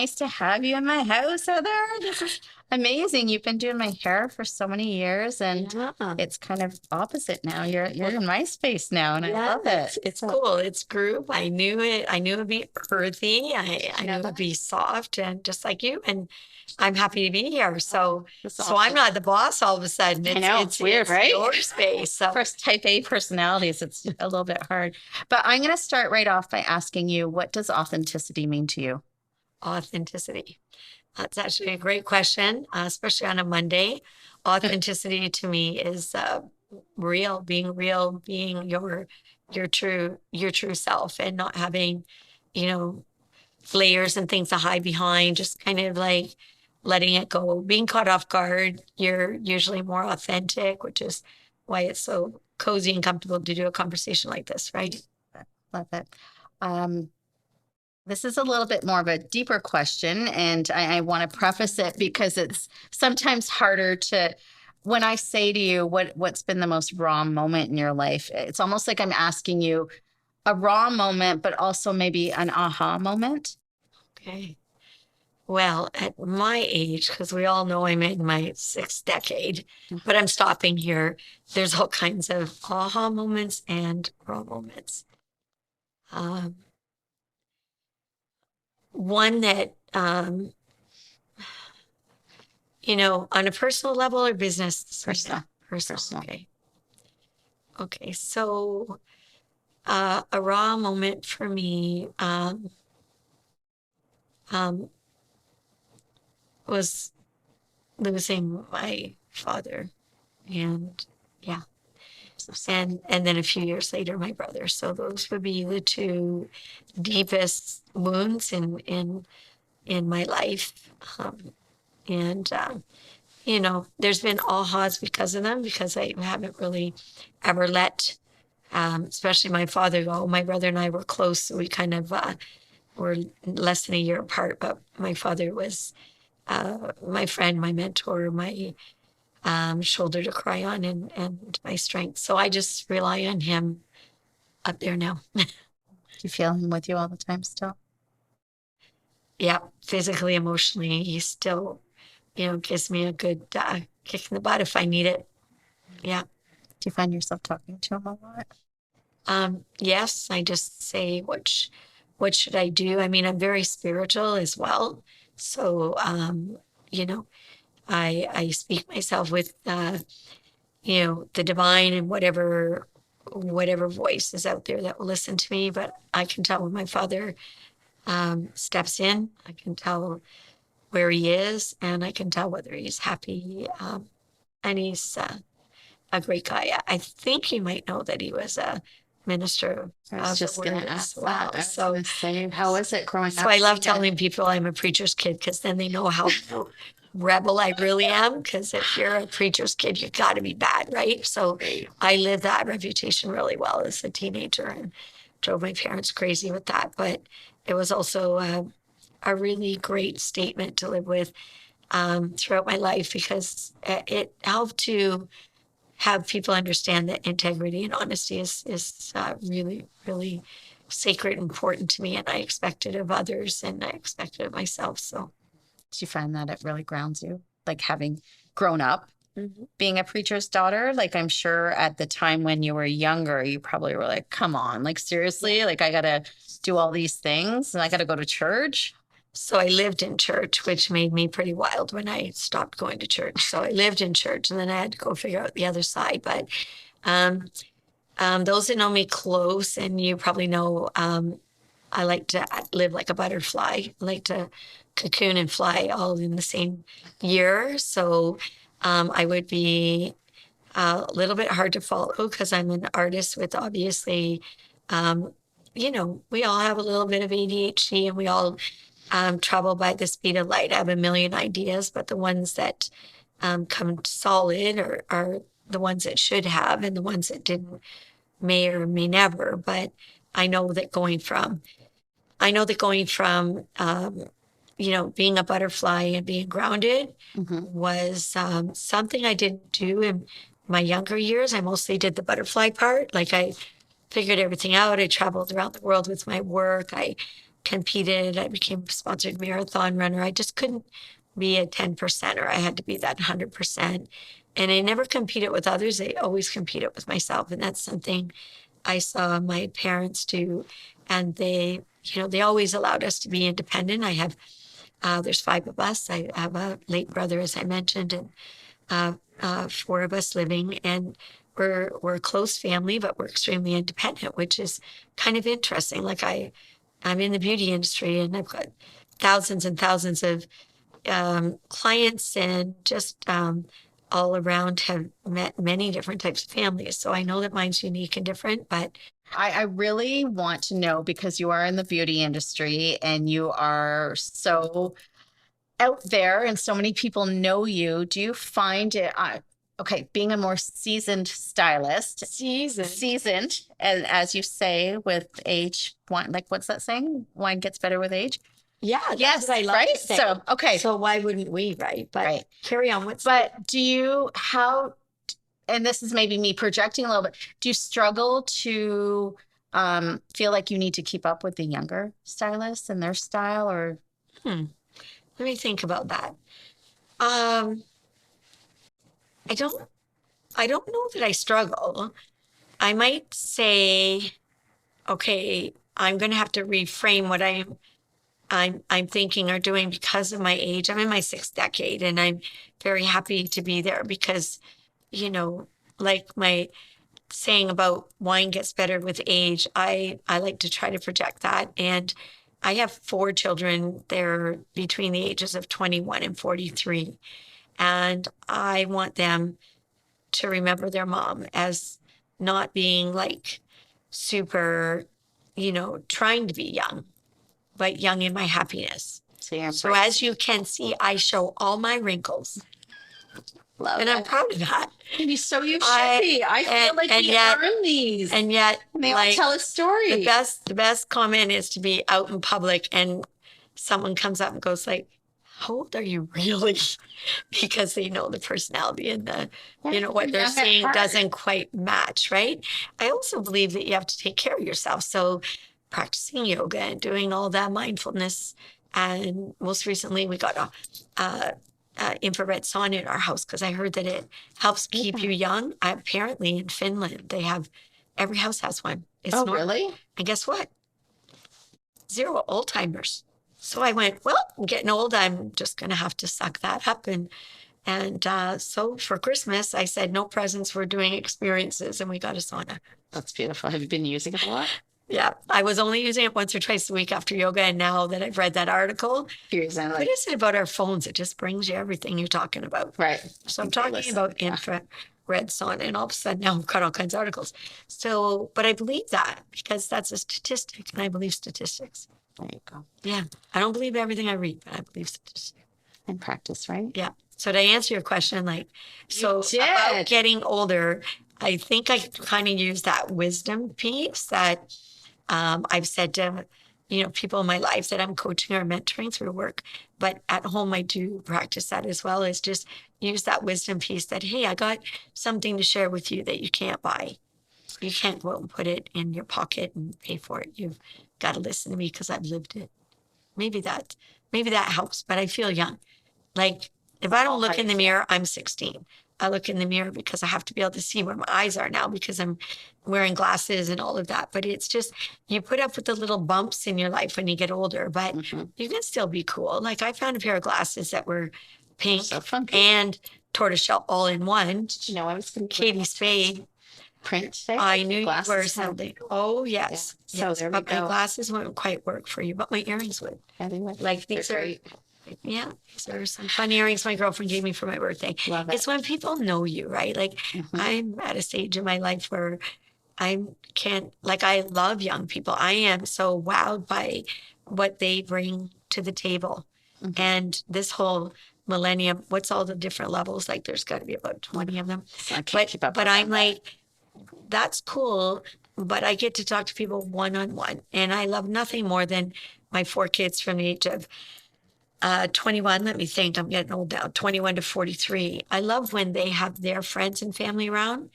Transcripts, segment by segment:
nice to have you in my house, Heather. This is amazing. You've been doing my hair for so many years, and Yeah. it's kind of opposite now. You're Well, in my space now, and I yeah, love it. it's So, cool. It's group. I knew it. I knew it'd be earthy. I knew yeah, it'd be soft and just like you. And I'm happy to be here. So that's so I'm awesome. not the boss all of a sudden. I It's know it's it's weird, it's right? your space. So First type A personalities, it's a little bit hard. But I'm going to start right off by asking you, what does authenticity mean to you? authenticity. That's actually a great question, especially on a Monday. Authenticity to me is real, being your true self, and not having, you know, layers and things to hide behind. Just kind of like letting it go. Being caught off guard, you're usually more authentic, which is why it's so cozy and comfortable to do a conversation like this, right? Love it. Um, This is a little bit more of a deeper question, and I want to preface it because it's sometimes harder to, when I say to you, what's been the most raw moment in your life? It's almost like I'm asking you a raw moment, but also maybe an aha moment. Okay. Well, at my age, because we all know I'm in my sixth decade, but I'm stopping here. There's all kinds of aha moments and raw moments. Um, one that, on a personal level or business? Personal, Personal. personal. Okay. Okay. So, a raw moment for me um, was losing my father, and yeah, So sad. and then a few years later, my brother. So those would be the two deepest wounds in my life. And there's been ahas because of them, because I haven't really ever let, especially my father go. My brother and I were close, so we kind of were less than a year apart. But my father was my friend, my mentor, my shoulder to cry on, and my strength. So I just rely on him up there now. Do you feel him with you all the time still? Yeah, physically, emotionally, he still, gives me a good kick in the butt if I need it. Yeah. Do you find yourself talking to him a lot? Yes, I just say, what should I do? I mean, I'm very spiritual as well. So, you know, I speak myself with, the divine, and whatever voice is out there that will listen to me. But I can tell when my father steps in. I can tell where he is, and I can tell whether he's happy. And he's a great guy. I think you might know that he was a minister I was of the just going word to as ask well. that. I was So, going to say, how is it growing so up? I love seeing telling people I'm a preacher's kid, because then they know how rebel I really am. Because if you're a preacher's kid, you got to be bad, right? So I lived that reputation really well as a teenager, and drove my parents crazy with that. But it was also a really great statement to live with throughout my life, because it helped to have people understand that integrity and honesty is really, really sacred and important to me. And I expect it of others, and I expect it of myself. So, Do you find that it really grounds you? Like having grown up, mhm. being a preacher's daughter, like I'm sure at the time when you were younger, you probably were like, come on, like seriously, like I gotta do all these things and I gotta go to church. So I lived in church, which made me pretty wild when I stopped going to church. So I lived in church, and then I had to go figure out the other side. But um, those that know me close, and you probably know, I like to live like a butterfly. I like to cocoon and fly all in the same year. So I would be a little bit hard to follow, because I'm an artist with, obviously, um, we all have a little bit of ADHD, and we all travel by the speed of light. I have a million ideas, but the ones that come solid are the ones that should have, and the ones that didn't may or may never. But I know that going from being a butterfly and being grounded Mhm. was something I didn't do in my younger years. I mostly did the butterfly part. Like, I figured everything out. I traveled around the world with my work. I competed. I became a sponsored marathon runner. I just couldn't be a 10%er. I had to be that 100%. And I never competed with others. I always competed with myself. And that's something I saw my parents do. And they always allowed us to be independent. There's 5 of us. I have a late brother, as I mentioned, and 4 of us living. And we're a close family, but we're extremely independent, which is kind of interesting. Like I'm in the beauty industry and I've got thousands and thousands of clients and just all around have met many different types of families. So I know that mine's unique and different, but I really want to know because you are in the beauty industry and you are so out there and so many people know you. Do you find it, okay, being a more seasoned stylist, seasoned, as you say, with age, wine, like what's that saying? Wine gets better with age. yeah, that's Yes, what I love right? to say. So, okay. So why wouldn't we, right? But Right. carry on. But do you, how, and this is maybe me projecting a little bit, do you struggle to feel like you need to keep up with the younger stylists and their style or? Let me think about that. I don't know that I struggle. I might say, okay, I'm going to have to reframe what I'm thinking or doing because of my age. I'm in my 6th decade and I'm very happy to be there because, like my saying about wine gets better with age, I like to try to project that. And I have 4 children. They're between the ages of 21 and 43. And I want them to remember their mom as not being like super, trying to be young, but young in my happiness. So as you can see, I show all my wrinkles. Love and I'm proud of that. And so you should be. I feel like we earn these. And yet, they all tell a story. The best comment is to be out in public and someone comes up and goes like, how old are you really? Because they know the personality and what they're seeing doesn't quite match, right? I also believe that you have to take care of yourself. So practicing yoga and doing all that mindfulness. And most recently we got a infrared sauna in our house because I heard that it helps keep you young. Apparently in Finland, every house has one. It's normal. Really? And guess what? 0 old timers. So I went, well, I'm getting old. I'm just going to have to suck that up. And so for Christmas, I said, no presents. We're doing experiences. And we got a sauna. That's beautiful. Have you been using it a lot? Yeah. I was only using it once or twice a week after yoga. And now that I've read that article, what is it about our phones? It just brings you everything you're talking about. Right. So I'm talking about infrared sauna. And all of a sudden now I've got all kinds of articles. So, but I believe that because that's a statistic. And I believe statistics. There you go. Yeah. I don't believe everything I read, but I believe statistics. And practice, right? Yeah. So to answer your question, about getting older, I think I kind of use that wisdom piece that I've said to, people in my life that I'm coaching or mentoring through work. But at home, I do practice that as well, is just use that wisdom piece that, hey, I got something to share with you that you can't buy. You can't go out and put it in your pocket and pay for it. You've got to listen to me because I've lived it. Maybe that helps, but I feel young. Like if I don't look in the mirror, I'm 16. I look in the mirror because I have to be able to see where my eyes are now because I'm wearing glasses and all of that. But it's just, you put up with the little bumps in your life when you get older, but you can still be cool. Like I found a pair of glasses that were pink and tortoiseshell all in one. Did you know I was going to Katie Spade. Print. I knew you were something. Oh, yes. Yeah. Yes. So there we but go. my glasses wouldn't quite work for you, but my earrings would. Yeah, they would. Like these are, yeah, these are some fun earrings my girlfriend gave me for my birthday. Love it. It's when people know you, right? Like I'm at a stage in my life where I love young people. I am so wowed by what they bring to the table. And this whole millennium, what's all the different levels? Like there's got to be about 20 of them. So I can't keep up but with I'm that. like, that's cool. But I get to talk to people one-on-one. And I love nothing more than my 4 kids from the age of 21. Let me think. I'm getting old now. 21 to 43. I love when they have their friends and family around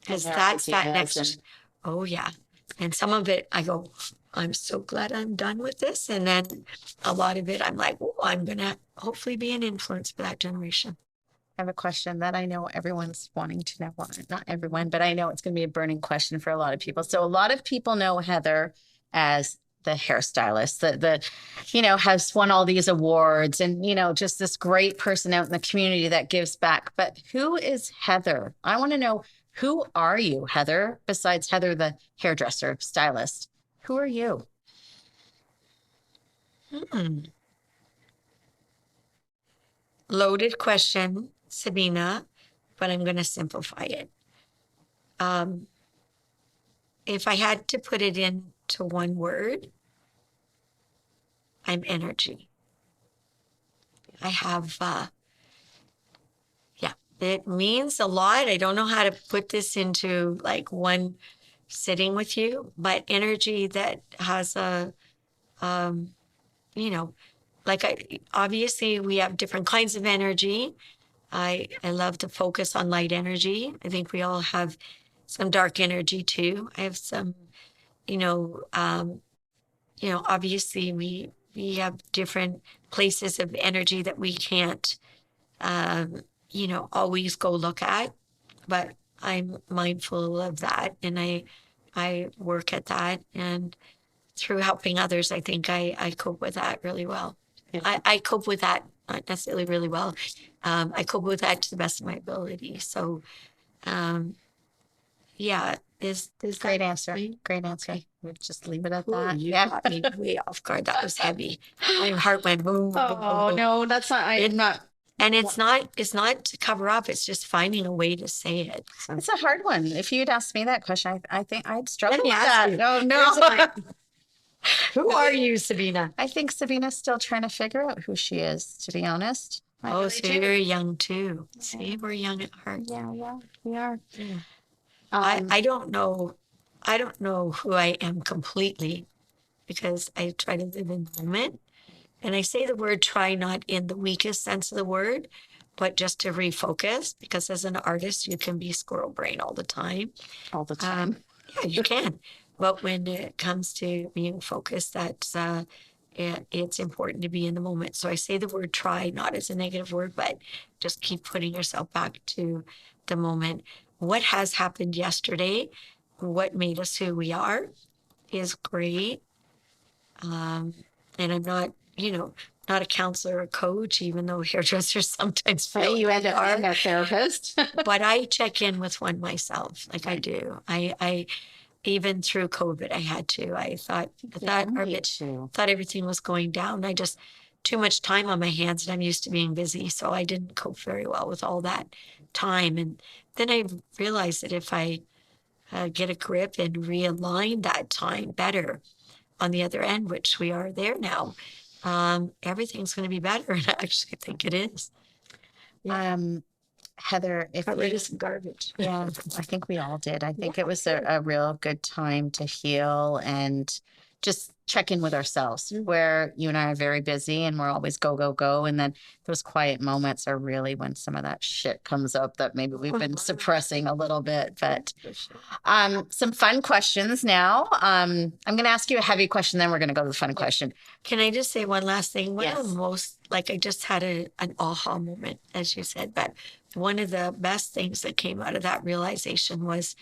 because that's that next. Oh, yeah. And some of it, I go, I'm so glad I'm done with this. And then a lot of it, I'm like, oh, I'm going to hopefully be an influence for that generation. I have a question that I know everyone's wanting to know. Well, not everyone, but I know it's going to be a burning question for a lot of people. So a lot of people know Heather as the hairstylist, has won all these awards and, just this great person out in the community that gives back. But who is Heather? I want to know, who are you, Heather, besides Heather, the hairdresser, stylist? Who are you? Hmm. Loaded question, Sabina, but I'm going to simplify it. If I had to put it into one word, I'm energy. I have, yeah, it means a lot. I don't know how to put this into like one sitting with you, but energy that has um, you know, obviously we have different kinds of energy. I love to focus on light energy. I think we all have some dark energy too. I have some, you know, um, obviously we have different places of energy that we can't, always go look at, but I'm mindful of that, and I work at that, and through helping others, I think I cope with that really well. Yeah. I cope with that not necessarily really well. I cope with that to the best of my ability. So, um, yeah, is Great that answer. right? Great answer. Okay. We'll just leave it at Ooh, that. you Yeah. got me way off guard. That was heavy. My heart went boom, boom, boom, Oh boom. no, that's not. I'm not. And it's not to cover up. It's just finding a way to say it. So It's a hard one. If you'd asked me that question, I think I'd struggle let me with ask that. you. No, Here's no. my- who are you, Sabina? I think Sabina's still trying to figure out who she is, to be honest. I Oh, really so do. you're young too. See, we're young at heart. Yeah, we are. Yeah. Um, I don't know. I don't know who I am completely because I try to live in the moment. And I say the word try not in the weakest sense of the word, but just to refocus, because as an artist, you can be squirrel brain all the time. all the time. Yeah, you can. But when it comes to being focused, it's important to be in the moment. So I say the word try not as a negative word, but just keep putting yourself back to the moment. What has happened yesterday, what made us who we are, is great. And I'm not, not a counselor or coach, even though hairdressers sometimes feel You end like up they being are. a therapist. But I check in with one myself, like I do. I even through COVID, I had to. I thought everything was going down. I just too much time on my hands, and I'm used to being busy, so I didn't cope very well with all that time. And then I realized that if I get a grip and realign that time better on the other end, which we are there now, everything's going to be better. And I actually think it is. Heather, if Got rid you, of some garbage. yeah, I think we all did. I think it was a real good time to heal and just check in with ourselves, where you and I are very busy and we're always go, go, go. And then those quiet moments are really when some of that shit comes up that maybe we've been suppressing a little bit. But some fun questions now. I'm going to ask you a heavy question, then we're going to go to the fun question. Can I just say one last thing? One of Yes. the most, like I just had an aha moment, as you said, but one of the best things that came out of that realization was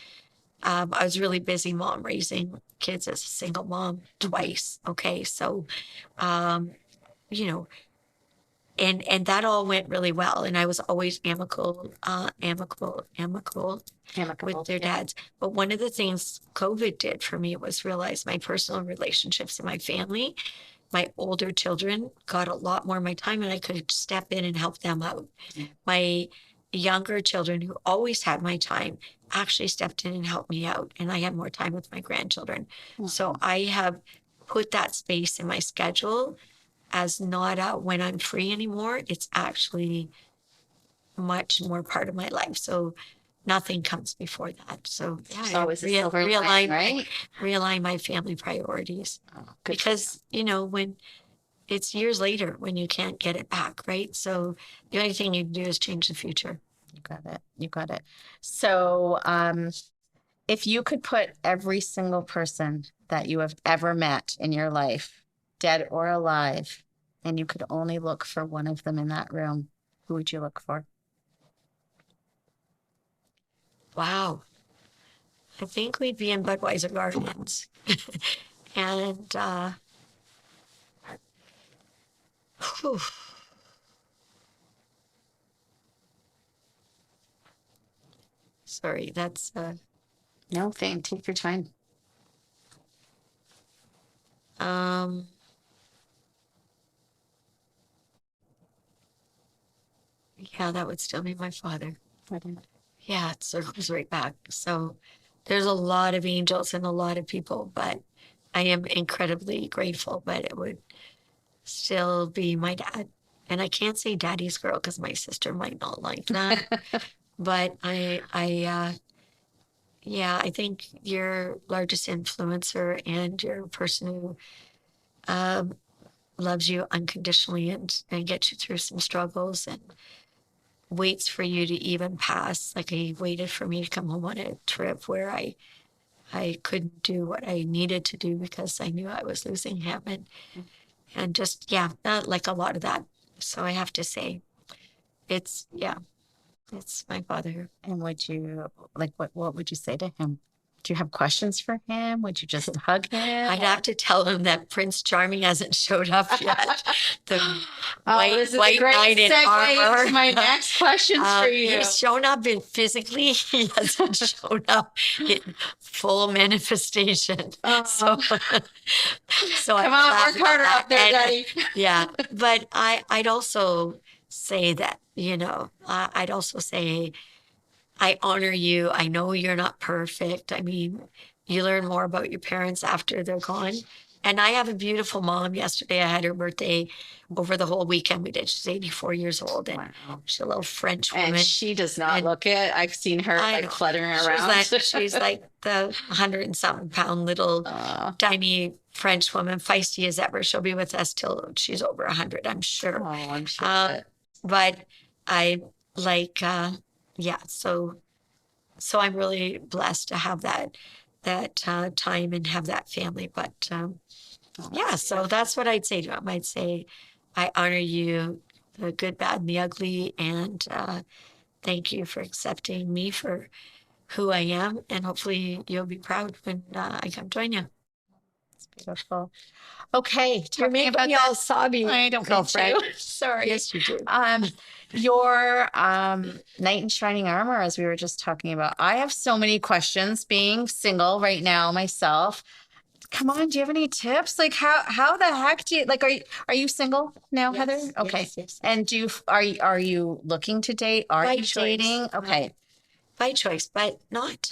I was really busy mom raising kids as a single mom twice. Okay. So, you know, and that all went really well. And I was always amicable with their dads. But one of the things COVID did for me was realize my personal relationships in my family. My older children got a lot more of my time, and I could step in and help them out. My younger children, who always had my time, actually stepped in and helped me out, and I had more time with my grandchildren. So I have put that space in my schedule as not when I'm free anymore. It's actually much more part of my life. So nothing comes before that. So There's always a silver lining, right? realign my family priorities. Oh, good. Because, when it's years later when you can't get it back, right? So the only thing you can do is change the future. You got it. You got it. So, If you could put every single person that you have ever met in your life, dead or alive, and you could only look for one of them in that room, who would you look for? Wow. I think we'd be in Budweiser Gardens. And whew, sorry, that's No, Fane, take your time. um yeah, that would still be my father. Yeah, it circles right back. So there's a lot of angels and a lot of people, but I am incredibly grateful, but it would still be my dad. And I can't say daddy's girl because my sister might not like that. But yeah, I think your largest influencer and you're a person who um, loves you unconditionally and gets you through some struggles and waits for you to even pass. Like he waited for me to come home on a trip where I couldn't do what I needed to do because I knew I was losing him and just yeah, like a lot of that. So I have to say, it's yeah, it's my father. And would you like what would you say to him? Do you have questions for him? Would you just hug him? I'd have to tell him that Prince Charming hasn't showed up yet. The This is a white great knight in segue armor. into my next questions for you. He's shown up in physically. He hasn't shown up in full manifestation. So, so Come on, work harder out there, Daddy. Yeah, but I'd also say that I'd also say I honor you. I know you're not perfect. I mean, you learn more about your parents after they're gone. And I have a beautiful mom. Yesterday, I had her birthday over the whole weekend. We did. She's 84 years old, and Wow. she's a little French woman. And she does not And look it. I've seen her I like know. cluttering She's around. she's like the 100-and-something-pound little tiny French woman, feisty as ever. She'll be with us till she's over 100, I'm sure. Oh, I'm sure. But I like, yeah. So I'm really blessed to have that time and have that family. But yeah, so that's what I'd say to him. I'd say, I honor you, the good, bad, and the ugly, and thank you for accepting me for who I am, and hopefully you'll be proud when I come join you. It's beautiful. Okay, You're making me all sobby. I don't girlfriend. mean to. Sorry. Yes, you do. Your knight in shining armor, as we were just talking about. I have so many questions being single right now myself. Come on, do you have any tips? Like how the heck do you like are you single now, Yes, Heather? Okay. yes. And are you looking to date? Are By you choice. dating? Okay. By choice, but not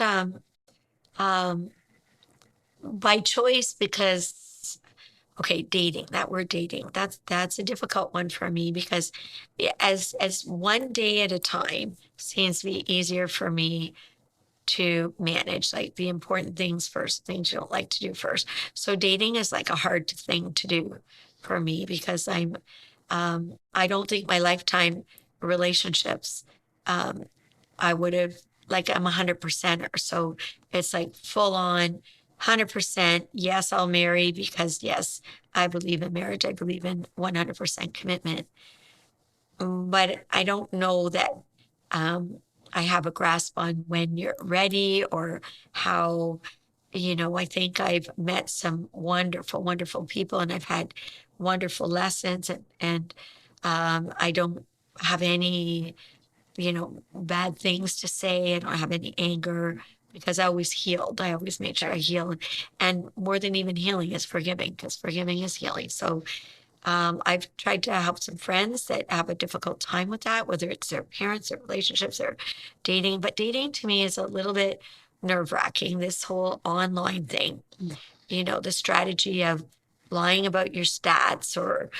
um, by choice because okay, dating, that word dating, that's a difficult one for me because as one day at a time seems to be easier for me to manage, like the important things first, things you don't like to do first. So dating is like a hard thing to do for me because I don't think my lifetime relationships, I would have, like, I'm 100%er. So it's like full on 100%. Yes, I'll marry because yes, I believe in marriage. I believe in 100% commitment. But I don't know that I have a grasp on when you're ready or how, I think I've met some wonderful, wonderful people and I've had wonderful lessons and I don't have any, bad things to say. I don't have any anger because I always healed. I always made sure I heal. And more than even healing is forgiving because forgiving is healing. So I've tried to help some friends that have a difficult time with that, whether it's their parents, their relationships, or dating. But dating to me is a little bit nerve wracking, this whole online thing. The strategy of lying about your stats or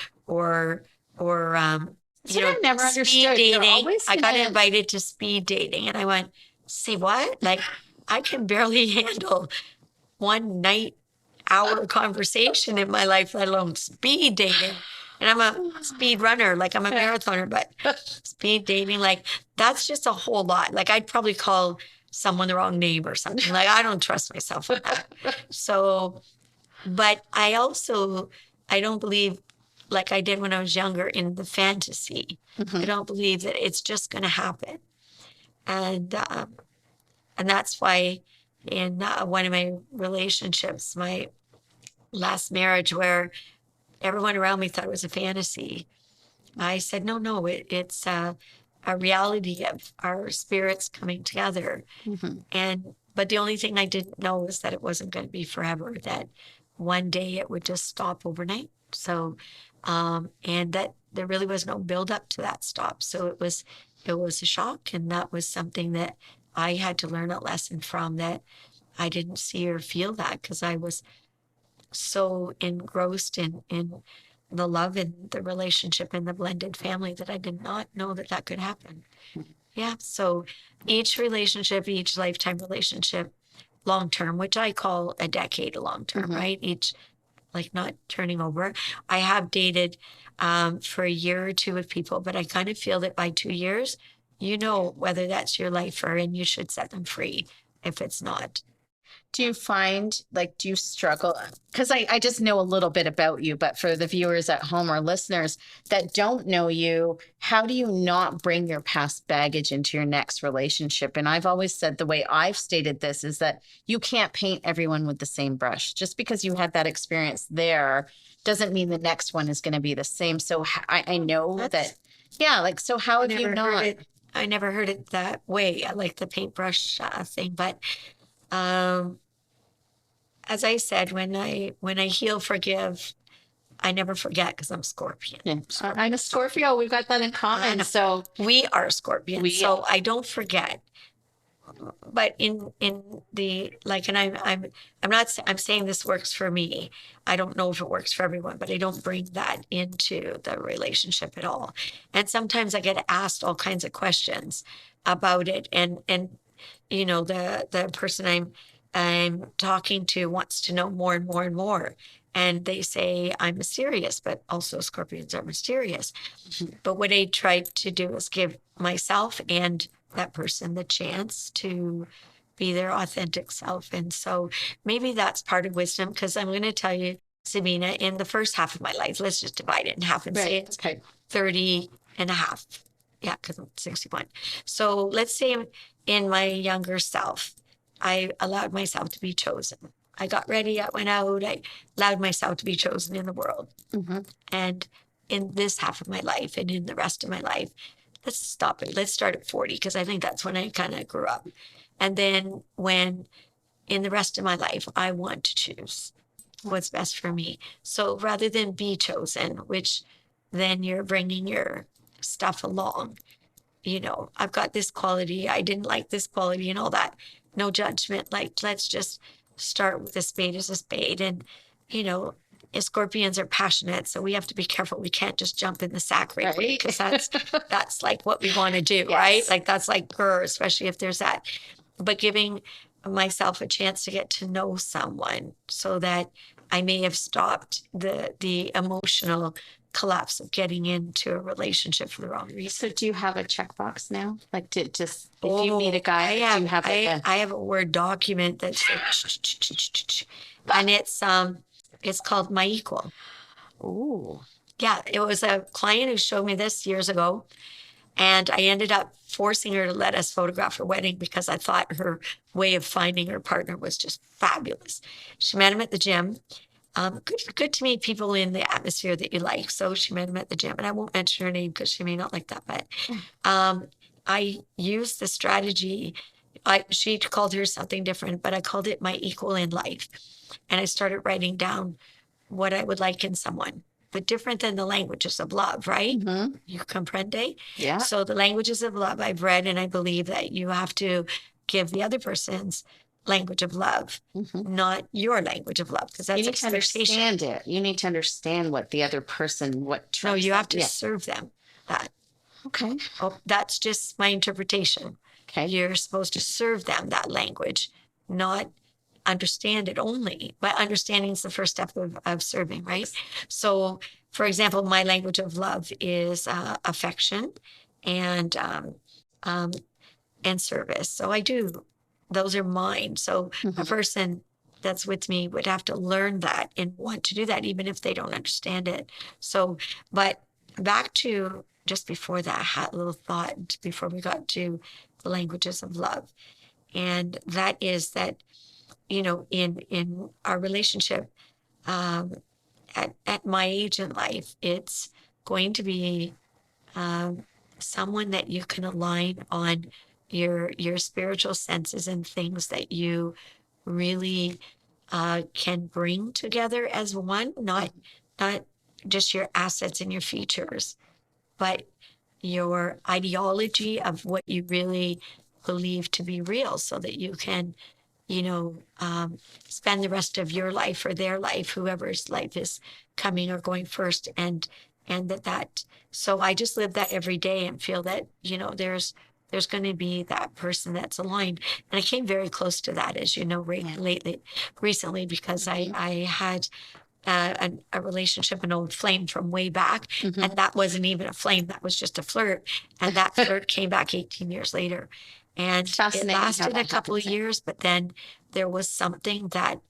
I've never speed understood. You're dating. always I got gonna- invited to speed dating and I went, say what? Like I can barely handle one night hour conversation in my life, let alone speed dating. And I'm a speed runner, like I'm a marathoner, but speed dating, like that's just a whole lot. Like I'd probably call someone the wrong name or something. Like, I don't trust myself on that. So, but I also, I don't believe, like I did when I was younger, in the fantasy. I don't believe that it's just going to happen. And that's why in one of my relationships, my last marriage, where everyone around me thought it was a fantasy, I said, no, no, it's a reality of our spirits coming together. But the only thing I didn't know was that it wasn't going to be forever, that one day it would just stop overnight. So, and that there really was no build up to that stop. So it was a shock. And that was something that I had to learn a lesson from, that I didn't see or feel that because I was so engrossed in the love and the relationship and the blended family that I did not know that that could happen. Yeah. So each relationship, each lifetime relationship, long term, which I call a decade a long term, right? Each, like, not turning over. I have dated for a year or two with people, but I kind of feel that by 2 years, you know whether that's your lifer, and you should set them free if it's not. Do you find, like, do you struggle? Because I just know a little bit about you, but for the viewers at home or listeners that don't know you, how do you not bring your past baggage into your next relationship? And I've always said, the way I've stated this is that you can't paint everyone with the same brush. Just because you had that experience there doesn't mean the next one is going to be the same. So I know that, yeah, like, so how have you not? I never heard it that way. I like the paintbrush thing, but as I said, when I heal, forgive, I never forget, because I'm Scorpion. Yeah. I'm a Scorpio. We've got that in common. So we are Scorpions. So I don't forget. But in the, like, and I'm not, I'm saying this works for me. I don't know if it works for everyone, but I don't bring that into the relationship at all. And sometimes I get asked all kinds of questions about it, and you know, the person I'm talking to wants to know more and more and more. And they say I'm mysterious, but also Scorpions are mysterious. But what I try to do is give myself and that person the chance to be their authentic self. And so maybe that's part of wisdom, because I'm going to tell you, Sabina, in the first half of my life, let's just divide it in half and say it's 30 and a half. Yeah, because I'm 61. So let's say in my younger self, I allowed myself to be chosen. I got ready, I went out, I allowed myself to be chosen in the world. And in this half of my life and in the rest of my life, let's stop it. Let's start at 40, because I think that's when I kind of grew up. And then when in the rest of my life, I want to choose what's best for me. So rather than be chosen, which then you're bringing your stuff along, you know, I've got this quality, I didn't like this quality and all that. No judgment. Like, let's just start with a spade as a spade. And, you know, Scorpions are passionate, so we have to be careful. We can't just jump in the sack right away, because that's like what we want to do, right? Like, that's like especially if there's that. But giving myself a chance to get to know someone, so that I may have stopped the emotional collapse of getting into a relationship for the wrong reason. So do you have a checkbox now? Like, to just, if you meet a guy, do you have I have a Word document that's and it's called My Equal. Ooh. Yeah, it was a client who showed me this years ago, and I ended up forcing her to let us photograph her wedding, because I thought her way of finding her partner was just fabulous. She met him at the gym. Good to meet people in the atmosphere that you like. So she met him at the gym, and I won't mention her name because she may not like that. But I used the strategy. She called her something different, but I called it My Equal in Life. And I started writing down what I would like in someone, but different than the languages of love, right? You comprende? Yeah. So the languages of love I've read, and I believe that you have to give the other person's language of love, not your language of love, because that's you need to understand it. You need to understand what the other person, no, you have to serve them that. Okay. Oh, that's just my interpretation. Okay. You're supposed to serve them that language, not understand it only. But understanding is the first step of serving, right? So, for example, my language of love is affection and service. So I do those are mine. So a person that's with me would have to learn that and want to do that, even if they don't understand it. So, but back to just before that, I had a little thought before we got to the languages of love. And that is that, in our relationship, um, at my age in life, it's going to be um, someone that you can align on your spiritual senses and things that you really can bring together as one, not just your assets and your features, but your ideology of what you really believe to be real, so that you can spend the rest of your life or their life, whoever's life is coming or going first, and that. So I just live that every day and feel that there's going to be that person that's aligned, and I came very close to that, as you know, recently, because I had a relationship, an old flame from way back, and that wasn't even a flame, that was just a flirt, and that flirt came back 18 years later, and it lasted a couple of years, but then there was something that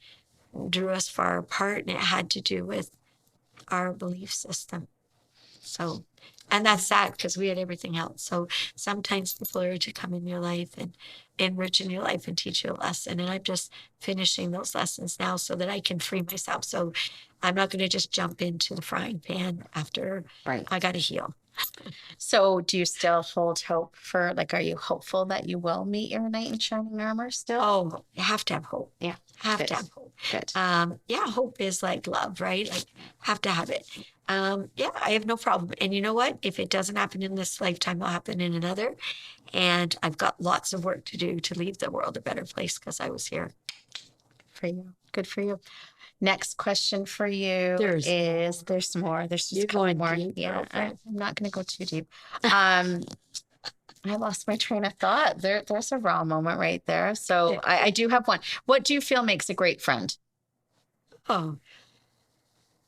drew us far apart, and it had to do with our belief system. So, and that's sad because we had everything else. So sometimes people are to come in your life and enrich in your life and teach you a lesson. And I'm just finishing those lessons now so that I can free myself. So I'm not going to just jump into the frying pan after I got to heal. So do you still hold hope for, like, are you hopeful that you will meet your knight in shining armor still? Oh, you have to have hope. Yeah. Have to have hope. Good. Yeah, hope is like love, right? Like, have to have it. Yeah, I have no problem. And you know what? If it doesn't happen in this lifetime, it'll happen in another. And I've got lots of work to do to leave the world a better place because I was here. For you. Good for you. Next question for you there's more. There's just You're going more. Deep, yeah, I'm not going to go too deep. I lost my train of thought. There's a raw moment right there. So I do have one. What do you feel makes a great friend? Oh,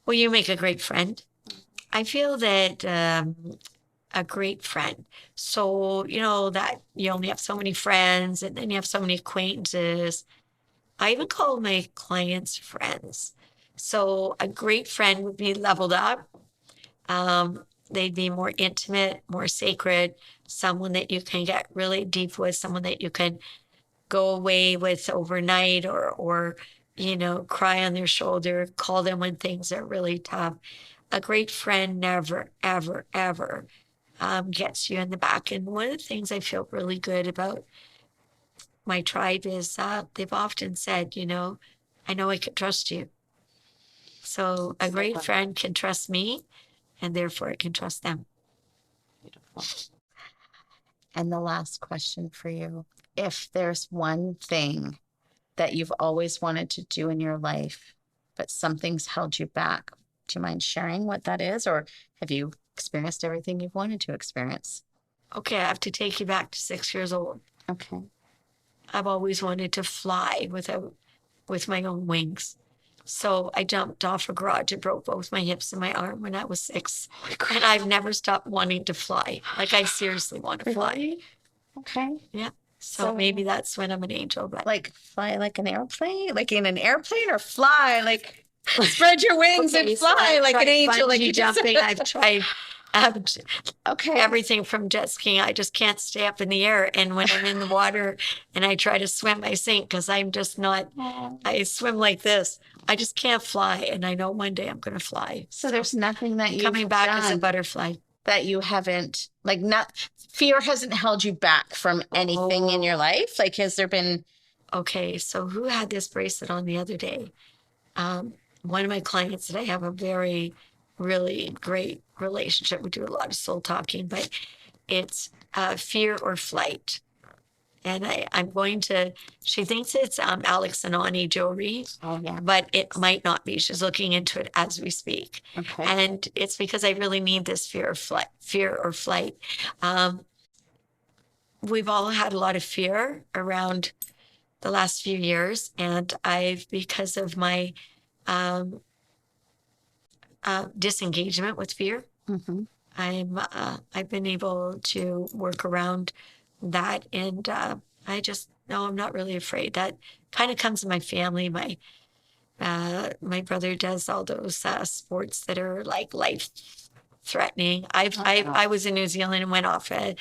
well, you make a great friend. I feel that a great friend. So, that you only have so many friends and then you have so many acquaintances. I even call my clients friends. So a great friend would be leveled up. They'd be more intimate, more sacred, someone that you can get really deep with, someone that you can go away with overnight or cry on their shoulder, call them when things are really tough. A great friend never, ever, ever gets you in the back. And one of the things I feel really good about my tribe is they've often said, I know I can trust you. So a great friend can trust me, and therefore I can trust them. Beautiful. And the last question for you, if there's one thing that you've always wanted to do in your life, but something's held you back, do you mind sharing what that is? Or have you experienced everything you've wanted to experience? Okay, I have to take you back to 6 years old. Okay. I've always wanted to fly with my own wings. So I jumped off a garage and broke both my hips and my arm when I was 6. And I've never stopped wanting to fly. Like, I seriously want to fly. Okay. Yeah. So maybe that's when I'm an angel. But like fly like an airplane? Like in an airplane, or fly like spread your wings and fly so like an angel? Like you jumping. I've tried okay. everything from jet skiing. I just can't stay up in the air. And when I'm in the water and I try to swim, I sink because I'm just not, I swim like this. I just can't fly. And I know one day I'm going to fly. So there's nothing that you've coming back done as a butterfly that you haven't, like, not fear hasn't held you back from anything in your life. Like, has there been? Okay. So who had this bracelet on the other day? One of my clients that I have a very, really great relationship. We do a lot of soul talking, but it's fear or flight. And I'm going to, she thinks it's Alex and Ani jewelry. Oh, yeah. But it might not be. She's looking into it as we speak. Okay. And it's because I really need this fear or flight. We've all had a lot of fear around the last few years. And because of my disengagement with fear, I've been able to work around that, and no, I'm not really afraid. That kind of comes in my family. My brother does all those sports that are like life threatening. I was in New Zealand and went off a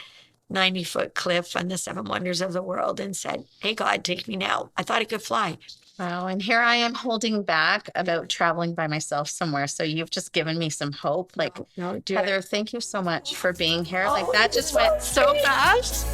90-foot cliff on the seven wonders of the world and said, "Hey God, take me now." I thought I could fly. Wow. And here I am holding back about traveling by myself somewhere. So you've just given me some hope. Like, No, do Heather, it. thank you so much for being here. Like, Oh, that just went so fast.